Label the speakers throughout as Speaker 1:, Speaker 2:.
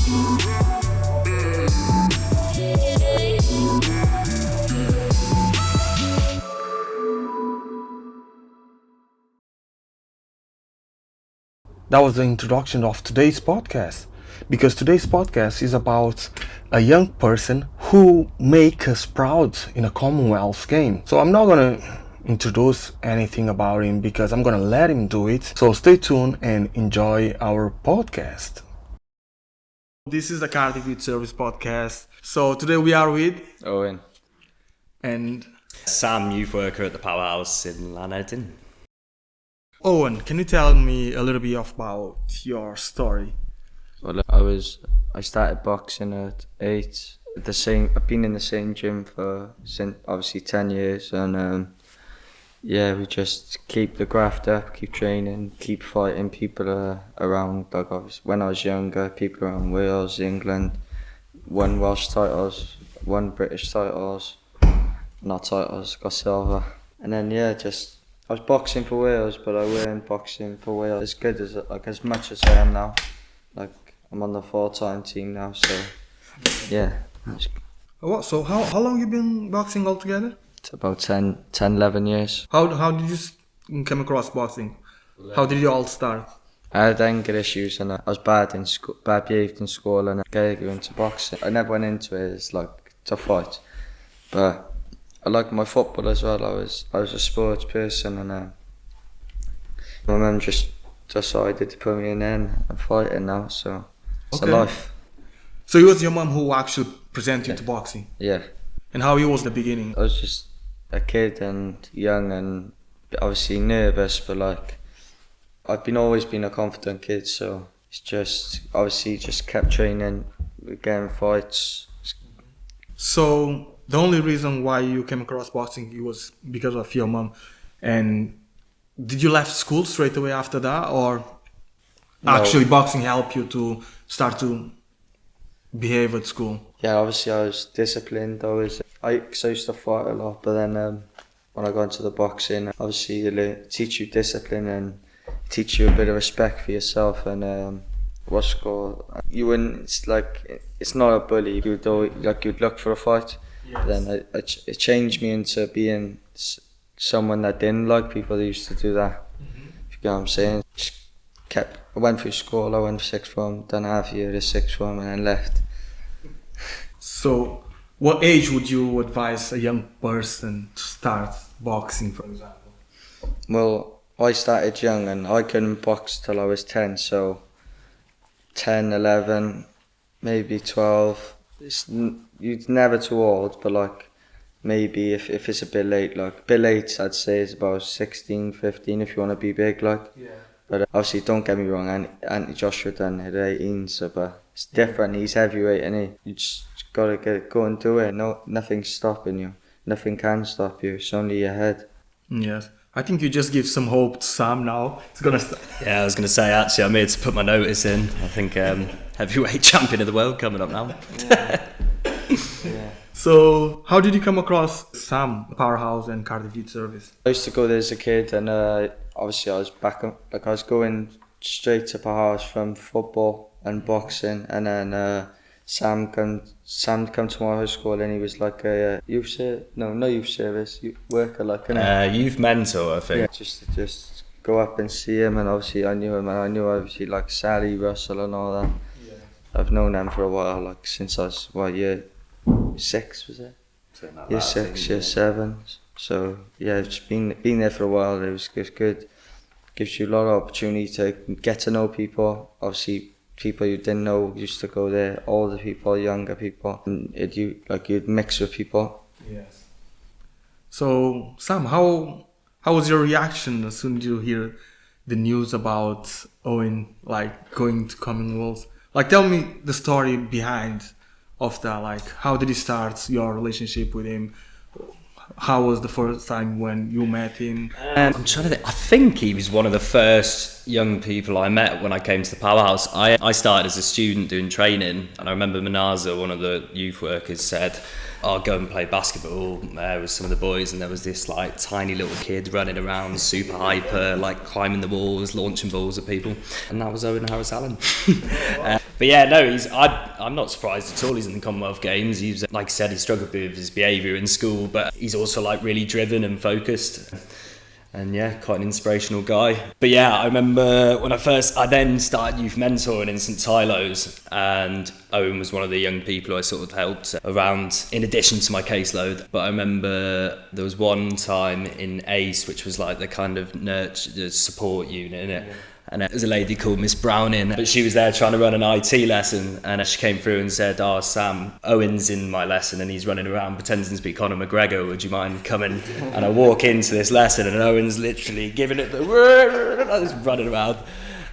Speaker 1: That was the introduction of today's podcast, because today's podcast is about a young person who make us proud in a Commonwealth game. So I'm not gonna introduce anything about him because I'm gonna let him do it. So stay tuned and enjoy our podcast. This is the Cardiff Youth Service podcast. So today we are with
Speaker 2: Owain.
Speaker 1: And
Speaker 3: Sam, youth worker at the Powerhouse in Lanarkshire.
Speaker 1: Owen, can you tell me a little bit about your story?
Speaker 2: Well, I started boxing at 8. I've been in the same gym since obviously 10 years, and we just keep the graft up, keep training, keep fighting people around. Like obviously, when I was younger, people around Wales, England, won Welsh titles, won British titles, not titles, got silver, and then I was boxing for Wales, but I weren't boxing for Wales as good as much as I am now. Like I'm on the full-time team now, so yeah.
Speaker 1: What? So how long you been boxing altogether?
Speaker 2: It's about 10, 11 years.
Speaker 1: How did you come across boxing? How did you all start?
Speaker 2: I had anger issues and I was bad behaved in school, and I got into boxing. I never went into it as like to fight, but I like my football as well. I was a sports person, and my mum just decided to put me in there and fighting now. So it's a life.
Speaker 1: So it was your mum who actually presented you to boxing.
Speaker 2: Yeah.
Speaker 1: And how it was the beginning?
Speaker 2: I was just a kid and young and obviously nervous, but like I've always been a confident kid. So it's just kept training, getting fights.
Speaker 1: So the only reason why you came across boxing was because of your mom. And did you left school straight away after that, or
Speaker 2: No.
Speaker 1: actually boxing helped you to start to behave at school?
Speaker 2: Yeah, obviously I was disciplined. I used to fight a lot, but then when I got into the boxing, obviously they teach you discipline and teach you a bit of respect for yourself, and you wouldn't. It's not a bully. You'd look for a fight.
Speaker 1: Yes.
Speaker 2: Then it changed me into being someone that didn't like people that used to do that.
Speaker 1: Mm-hmm.
Speaker 2: If you get what I'm saying. I went through school. I went for sixth form, done half a year of sixth form, and then left.
Speaker 1: So what age would you advise a young person to start boxing, for example?
Speaker 2: Well, I started young and I couldn't box till I was 10, so 10, 11, maybe 12. You're never too old, but like maybe if it's a bit late, I'd say it's about 16, 15 if you want to be big, like.
Speaker 1: Yeah.
Speaker 2: But obviously, don't get me wrong, Anthony Joshua done it at 18, but it's different. He's heavyweight, and you just gotta go and do it. No, nothing's stopping you. Nothing can stop you. It's only your head.
Speaker 1: Yes. I think you just give some hope to Sam now. It's gonna start.
Speaker 3: Yeah, I was going to say, actually, I made to put my notice in. I think heavyweight champion of the world coming up now.
Speaker 2: Yeah.
Speaker 1: So, how did you come across Sam, Powerhouse, and Cardiff Youth Service?
Speaker 2: I used to go there as a kid, and obviously I was going straight to Powerhouse from football and boxing, and then Sam come to my high school, and he was like a youth worker, like
Speaker 3: Youth mentor, I think.
Speaker 2: yeah, just go up and see him, and obviously I knew him, and I knew obviously like Sally, Russell, and all that.
Speaker 1: Yeah.
Speaker 2: I've known them for a while, like since I was year 6, was it? Year 6, year 7. So yeah, it's been there for a while. It was good. Gives you a lot of opportunity to get to know people. Obviously, people you didn't know used to go there. Older people, younger people, and you'd mix with people.
Speaker 1: Yes. So, Sam, how was your reaction as soon as you hear the news about Owain going to Commonwealth? Tell me the story behind of that. How did you start your relationship with him? how was the first time when you met him?
Speaker 3: I'm trying to think. I think he was one of the first young people I met when I came to the powerhouse. I started as a student doing training, and I remember Manaza, one of the youth workers, said, "I'll go and play basketball with some of the boys," and there was this like tiny little kid running around, super hyper, like climbing the walls, launching balls at people, and that was Owen Harris Allen. But yeah, no, I'm not surprised at all. He's in the Commonwealth Games. He's, like I said, he struggled with his behaviour in school, but he's also like really driven and focused. And yeah, quite an inspirational guy. But yeah, I remember when I then started youth mentoring in St Tylo's, and Owen was one of the young people I sort of helped around in addition to my caseload. But I remember there was one time in ACE, which was like the kind of nurture support unit, innit? Yeah. And there was a lady called Miss Browning, but she was there trying to run an IT lesson, and she came through and said, "Oh, Sam, Owen's in my lesson and he's running around pretending to be Conor McGregor. Would you mind coming?" And I walk into this lesson and Owen's literally giving it the just running around.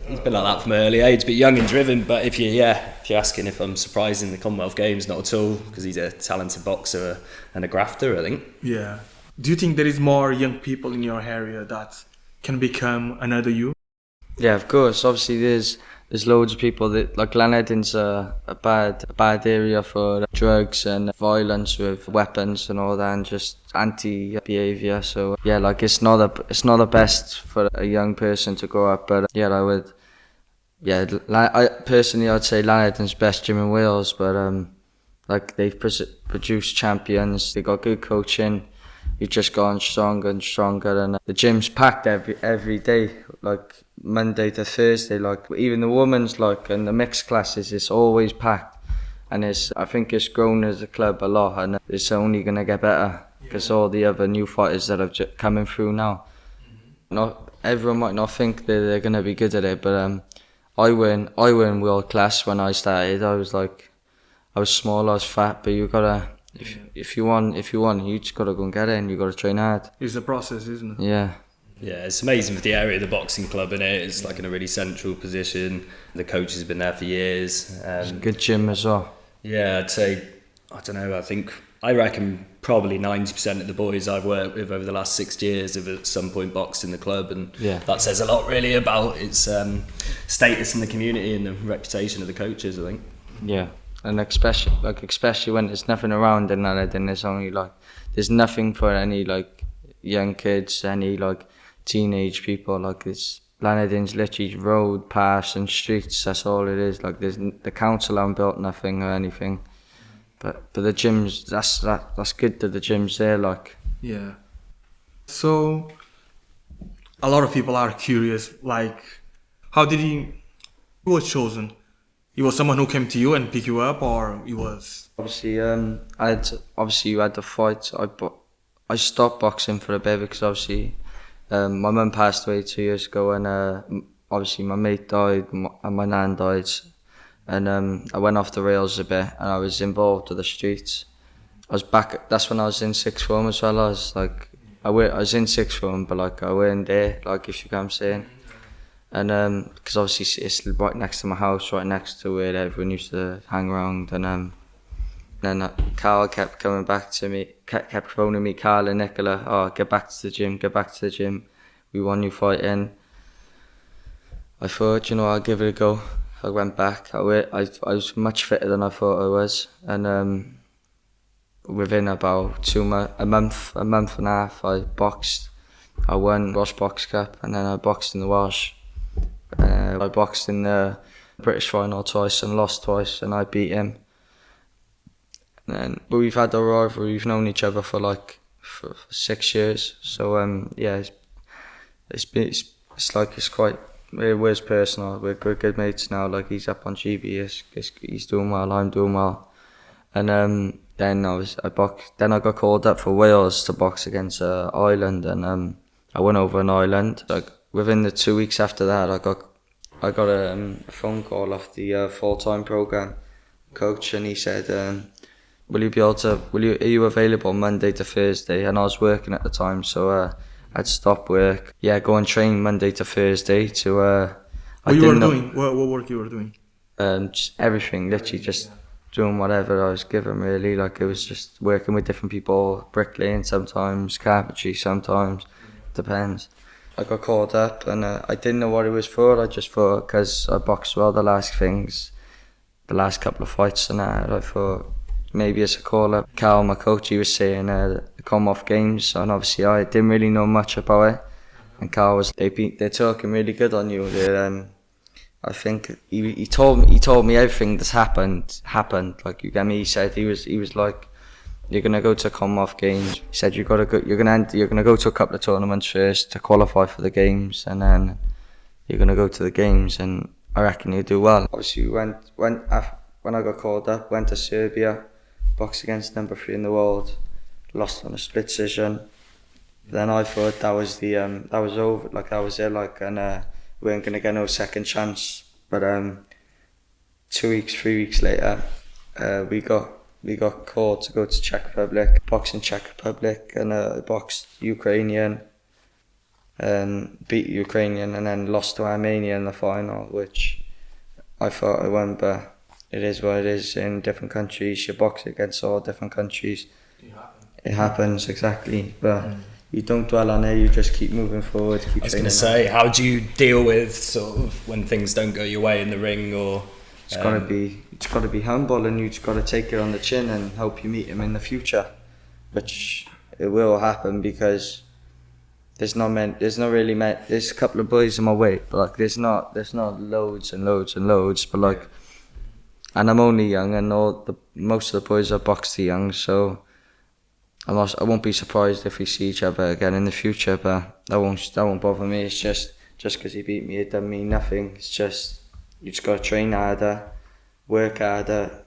Speaker 3: He's been like that from an early age, but young and driven. But if you're asking if I'm surprised in the Commonwealth Games, not at all, because he's a talented boxer and a grafter, I think.
Speaker 1: Yeah. Do you think there is more young people in your area that can become another you?
Speaker 2: Yeah, of course. Obviously, there's loads of people that like Llanedin's a bad area for drugs and violence with weapons and all that, and just anti behaviour. So yeah, like it's not the best for a young person to grow up. But yeah, I'd say Llanedin's best gym in Wales. But like they've produced champions. They got good coaching. You've just gotten stronger and stronger, and the gym's packed every day, like Monday to Thursday. Like even the women's and the mixed classes, it's always packed, and I think it's grown as a club a lot, and it's only gonna get better because all the other new fighters that are coming through now. Not everyone might not think that they're gonna be good at it, but I went world class when I started. I was small, I was fat, but you gotta. If you want, you just gotta go and get it, and you gotta train hard.
Speaker 1: It's a process, isn't it?
Speaker 2: Yeah.
Speaker 3: Yeah, it's amazing for the area of the boxing club, in it. It's like in a really central position. The coach has been there for years.
Speaker 2: It's a good gym as well.
Speaker 3: Yeah, I'd say, I reckon probably 90% of the boys I've worked with over the last 6 years have at some point boxed in the club, and that says a lot really about its status in the community and the reputation of the coaches, I think.
Speaker 2: Yeah. And especially when there's nothing around in Llanedin, there's nothing for any young kids, any teenage people. Llanedin's literally road, paths and streets. That's all it is. The council haven't built nothing or anything, but the gyms. That's good that the gyms there.
Speaker 1: Yeah. So a lot of people are curious. How did he was chosen? He was someone who came to you and picked you up, or he was?
Speaker 2: Obviously, you had the fight. I stopped boxing for a bit because obviously my mum passed away 2 years ago, and obviously my mate died and my nan died, and I went off the rails a bit, and I was involved with the streets. I was back. That's when I was in sixth form as well. I was in sixth form, but I weren't there. If you get what I'm saying. And because obviously it's right next to my house, right next to where everyone used to hang around, and then Carl kept coming back to me, kept phoning me, Carl and Nicola, "Oh, get back to the gym, we want you fighting." I thought, I'll give it a go. I went back. I was much fitter than I thought I was, and within about a month and a half, I boxed. I won Welsh Box Cup, and then I boxed in the Welsh. I boxed in the British final twice and lost twice, and I beat him. But we've had a rivalry. We've known each other for 6 years. So it's personal. We're good mates now. He's up on GB. He's doing well. I'm doing well. And then I got called up for Wales to box against Ireland, and I went over in Ireland. Within the 2 weeks after that, I got a phone call off the full-time program coach, and he said, are you available Monday to Thursday? And I was working at the time, so I'd stop work. Yeah, go and train Monday to Thursday to.
Speaker 1: What work you were doing?
Speaker 2: Just everything, literally just doing whatever I was given really. Like it was just working with different people, bricklaying sometimes, carpentry sometimes, depends. I got called up and I didn't know what it was for. I just thought because I boxed well the last couple of fights and that, I thought maybe it's a call up. Carl, my coach, he was saying the Commonwealth Games, and obviously I didn't really know much about it. And Carl was, they're talking really good on you. I think he told me everything that's happened. Like, you get me. He said he was like, you're gonna go to Commonwealth Games. He said you're gonna go to a couple of tournaments first to qualify for the games, and then you're gonna go to the games, and I reckon you do well. Obviously, when I got called up, went to Serbia, boxed against number 3 in the world, lost on a split decision. Then I thought that was over, like that was it, like, and we weren't gonna get no second chance. But 3 weeks later, we got called to go to Czech Republic, boxed in Czech Republic, and boxed Ukrainian, and beat Ukrainian, and then lost to Armenia in the final, which I thought I won, but it is what it is. In different countries, you box against all different countries. It happens, exactly, but you don't dwell on it, you just keep moving forward.
Speaker 3: I was going to say, how do you deal with sort of when things don't go your way in the ring, or?
Speaker 2: It's got to be humble, and you just got to take it on the chin and hope you meet him in the future, which it will happen, because there's a couple of boys in my weight, but like there's not loads and loads and loads, but like, and I'm only young, and most of the boys are boxed young, so I won't be surprised if we see each other again in the future, but that won't bother me. It's just because he beat me, it doesn't mean nothing. It's just, you just got to train harder, work harder,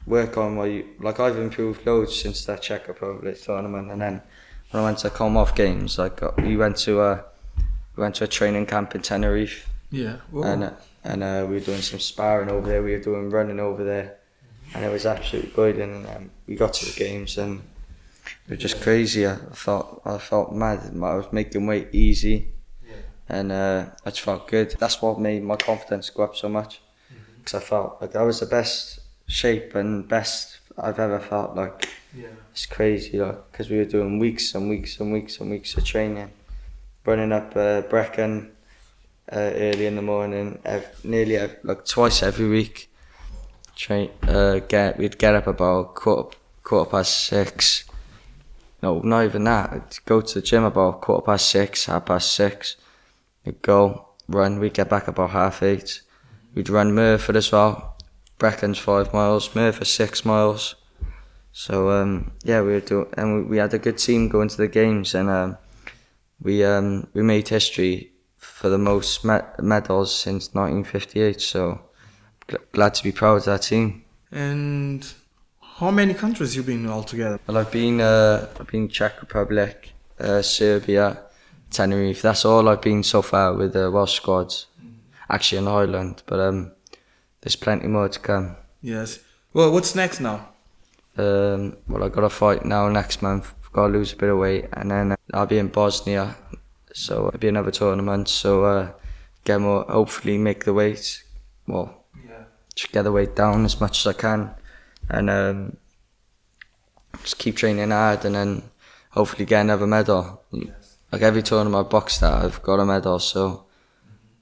Speaker 2: work on what you, like I've improved loads since that Czech Republic tournament, and then when I went to Commonwealth Games, like we went to a training camp in Tenerife.
Speaker 1: Yeah.
Speaker 2: And we were doing some sparring over there, we were doing running over there, and it was absolutely good, and we got to the games, and it was just crazy. I felt mad. I was making weight easy, and I just felt good. That's what made my confidence go up so much, because I felt like I was the best shape and best I've ever felt. Like, it's crazy, like, because we were doing weeks and weeks and weeks and weeks of training, running up Brecon early in the morning, like twice every week. We'd get up about quarter past 6. No, not even that. I'd go to the gym about 6:15, 6:30. We'd go, run, we'd get back about 8:30. We'd run Merthyr as well. Brecon's 5 miles, Merthyr 6 miles. So we had a good team going to the games, and we made history for the most medals since 1958. So glad to be proud of that team.
Speaker 1: And how many countries you been altogether?
Speaker 2: Well, I've been Czech Republic, Serbia, Tenerife. That's all I've been so far with the Welsh squads. Actually in Ireland, but there's plenty more to come.
Speaker 1: Yes. Well, what's next now?
Speaker 2: Well, I got a fight now next month. I've got to lose a bit of weight, and then I'll be in Bosnia, so it'll be another tournament. So hopefully make the weight. Well, just get the weight down as much as I can, and just keep training hard, and then hopefully get another medal. Yes. Like every tournament I boxed at, I've got a medal. So,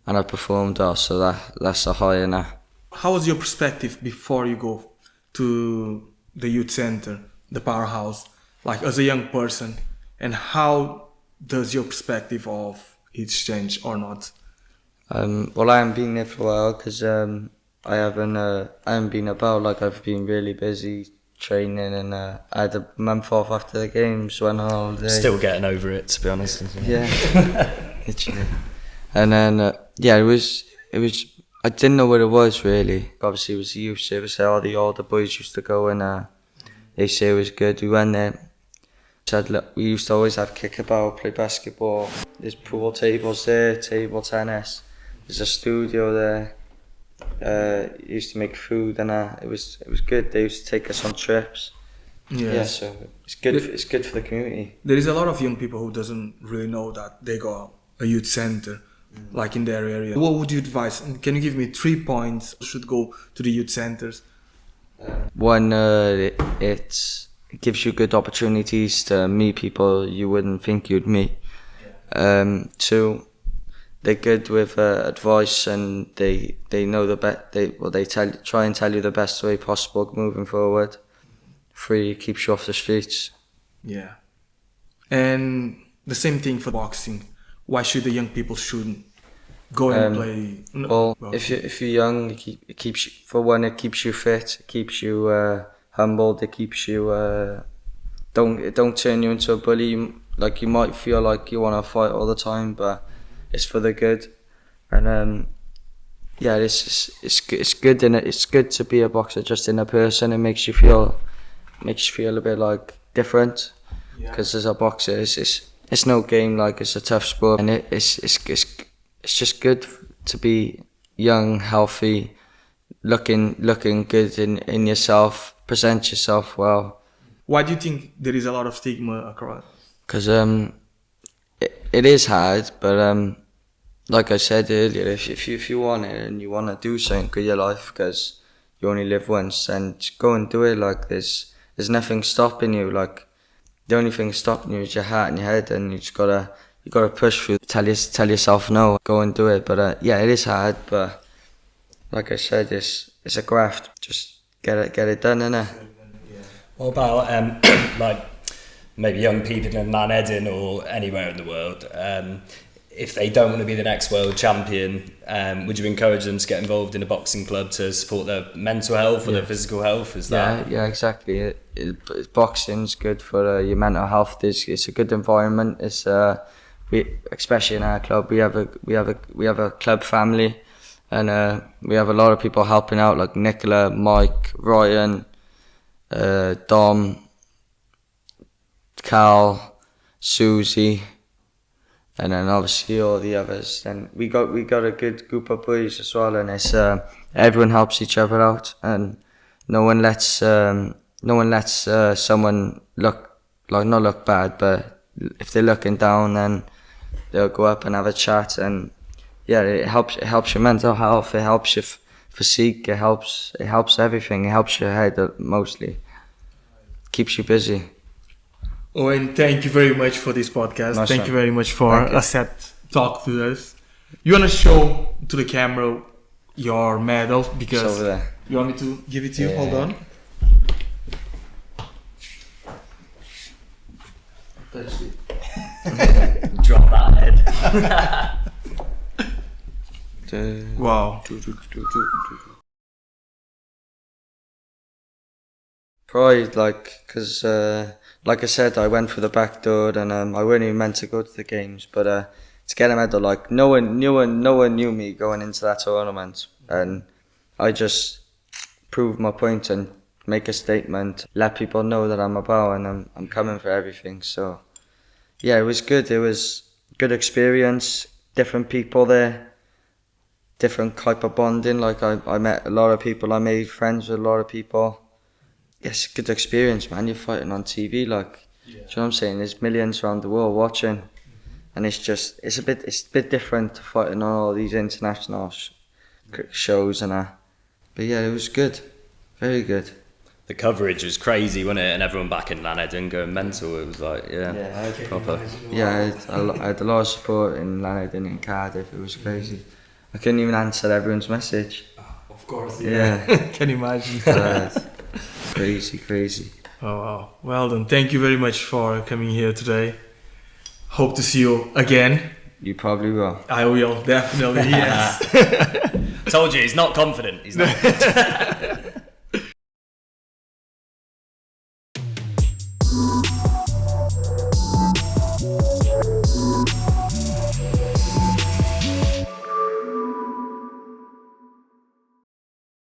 Speaker 2: and I've performed well, so that's a high in that.
Speaker 1: How was your perspective before you go to the youth center, the powerhouse, like as a young person, and how does your perspective of it change or not?
Speaker 2: Well, I haven't been there for a while, because I haven't been about. Like, I've been really busy training, and I had a month off after the games, went on holiday.
Speaker 3: Still getting over it, to be honest.
Speaker 2: Yeah, literally. And then it was. I didn't know what it was really. Obviously, it was the youth service. All the older boys used to go, and they say it was good. We went there. Said, look, we used to always have kickabout, play basketball. There's pool tables there, table tennis. There's a studio there. Used to make food, and it was good. They used to take us on trips. Yes. Yeah, so it's good. It's good for the community.
Speaker 1: There is a lot of young people who doesn't really know that they got a youth center, like in their area. What would you advise? Can you give me 3 points should go to the youth centers?
Speaker 2: One, it gives you good opportunities to meet people you wouldn't think you'd meet. Two, they're good with advice, and they know the best. They try and tell you the best way possible moving forward. Three, keeps you off the streets.
Speaker 4: Yeah. And the same thing for boxing. Why should the young people shouldn't go and play?
Speaker 2: Well, if you're young, it keeps you, for one, it keeps you fit, it keeps you humbled, it keeps you it don't turn you into a bully. Like, you might feel like you want to fight all the time, but it's for the good. And yeah, it's good, and it's good to be a boxer just in a person. It makes you feel a bit like different, because as a boxer, it's no game. Like, it's a tough sport, and it's just good to be young, healthy, looking good in yourself, present yourself well.
Speaker 4: Why do you think there is a lot of stigma across?
Speaker 2: Because it is hard, but like I said earlier, if you want it and you want to do something with your life, because you only live once, and go and do it. Like, there's nothing stopping you. Like, the only thing stopping you is your heart and your head, and you gotta push through. Tell yourself no, go and do it. But yeah, it is hard, but like I said, it's a graft. Just get it done, innit?
Speaker 3: What about like maybe young people in Llanedin or anywhere in the world? If they don't want to be the next world champion, would you encourage them to get involved in a boxing club to support their mental health or their physical health? Is that?
Speaker 2: Yeah, exactly. Boxing's good for your mental health. It's a good environment. It's especially in our club, we have a club family, and we have a lot of people helping out, like Nicola, Mike, Ryan, Dom, Cal, Susie, and then obviously all the others. Then we got a good group of boys as well, and it's everyone helps each other out, and no one lets someone not look bad, but if they're looking down, then they'll go up and have a chat. And yeah, it helps your mental health, it helps your physique, it helps everything, it helps your head mostly, keeps you busy.
Speaker 4: Owain, thank you very much for this podcast. Thank you very much for a set talk to us. You want to show to the camera your medal, because
Speaker 2: it's over there.
Speaker 4: You want me to give it to you? Hold on.
Speaker 3: Drop that head.
Speaker 4: Wow.
Speaker 2: Pride, because like I said, I went through the back door, and I wasn't even meant to go to the games, but to get a medal, like, no one knew me going into that tournament, and I just proved my point and make a statement, let people know that I'm about, and I'm coming for everything. So yeah, it was good. It was good experience, different people there, different type of bonding. Like, I met a lot of people, I made friends with a lot of people. Yes, good experience, man. You're fighting on TV, like, do you know what I'm saying? There's millions around the world watching, and it's a bit different to fighting on all these international shows and that. But yeah, it was good, very good.
Speaker 3: The coverage was crazy, wasn't it? And everyone back in Llanedin going mental. It was like, proper.
Speaker 2: Yeah, I had a lot of support in Llanedin and Cardiff. It was crazy. I couldn't even answer everyone's message.
Speaker 4: Of course,
Speaker 2: yeah.
Speaker 4: Can you imagine?
Speaker 2: Crazy.
Speaker 4: Oh wow. Well done. Thank you very much for coming here today. Hope to see you again.
Speaker 2: You probably will.
Speaker 4: I will, definitely, yes.
Speaker 3: Told you, he's not confident. He's not.